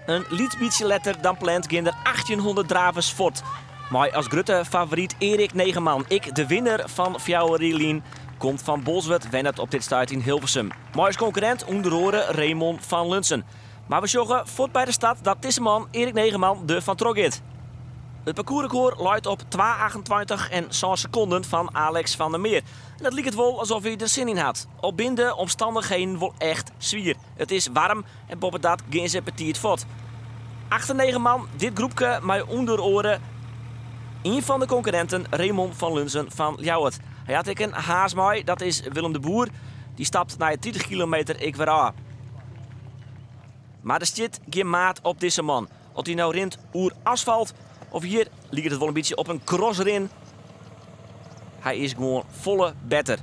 Een liet beetje letter dan plant gaan er 1800 dravers voort. Maar als grote favoriet Erik Negeman, ik de winnaar van Fjouwerlien, komt van Bolsward, wennert op dit start in Hilversum. Maar als concurrent onderhoren Raymond van Lunsen. Maar we zorgen voort bij de stad dat Tisseman Erik Negeman de van Trogit. Het parcoursrecord luidt op 2,28 en 6 seconden van Alex van der Meer. En dat liep het wel alsof hij er zin in had. Op binnen omstandigheden wel echt zwier. Het is warm en boven dat gaan ze petit fort. 8-9 man, dit groepje met onderoren. Een van de concurrenten, Raymond van Lunsen van Ljouwert. Hij had ik een haas mee, dat is Willem de Boer. Die stapt na 30 kilometer ik weer aan. Maar er zit geen maat op deze man. Of hij nou rint oer asfalt of hier ligt het wel een beetje op een crossrin. Hij is gewoon volle better.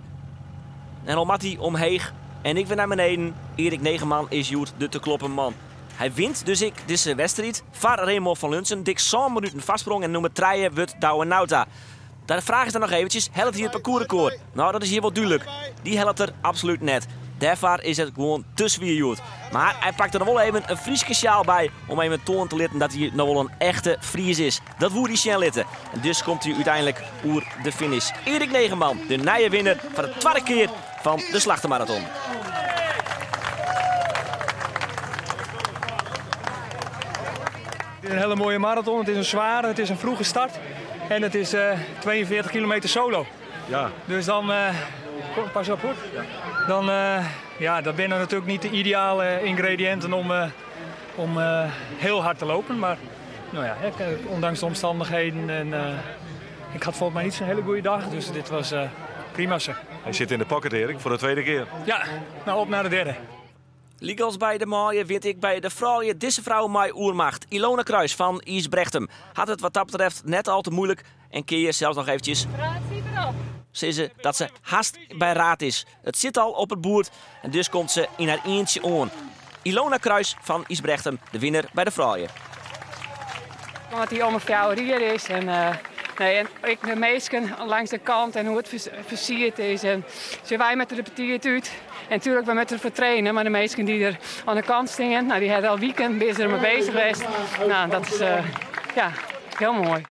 En al mat hij omheeg en ik weer naar beneden. Erik Negeman is Joet de te kloppen man. Hij wint dus ik deze wedstrijd van Raymond van Lunsen. Dik 100 minuten vastsprong en nummer 3 wordt Douwe Nauta. De vraag is dan nog eventjes, helpt hier het parcoursrecord? Nou, dat is hier wel duidelijk. Die helpt er absoluut net. Daarvoor is het gewoon te zwierjoed. Maar hij pakt er nog wel even een Frieske sjaal bij om even toon te laten dat hij nog wel een echte Fries is. Dat woer hij snel litten. En dus komt hij uiteindelijk oer de finish. Erik Negeman, de nieuwe winnaar van de tweede keer van de Slachtermarathon. Het is een hele mooie marathon, het is een zware, het is een vroege start en het is 42 kilometer solo. Ja. Dus dan, pas op hoor. Ja. Dat binnen natuurlijk niet de ideale ingrediënten om heel hard te lopen. Maar nou ja, ondanks de omstandigheden en ik had volgens mij niet zo'n hele goede dag. Dus dit was prima zeg. Hij zit in de pocket, Erik, voor de tweede keer. Ja, nou op naar de derde. Liek bij de maaien weet ik bij de vrouwen deze vrouw mij oermacht. Ilona Kruis van Isbrechtem had het wat dat betreft net al te moeilijk en keer je zelfs nog eventjes. Zei ze dat ze haast bij raad is. Het zit al op het boert en dus komt ze in haar eentje aan. Ilona Kruis van Isbrechtem, de winnaar bij de vrouwen. Omdat hij om een fjouwerier is en ik de meesken langs de kant en hoe het versierd is. En ze wij met de repetiert uit. En natuurlijk we met het vertrainen, maar de meesten die er aan de kant stingen, nou, die hadden al weekend bezig er mee bezig geweest. Nou, dat is heel mooi.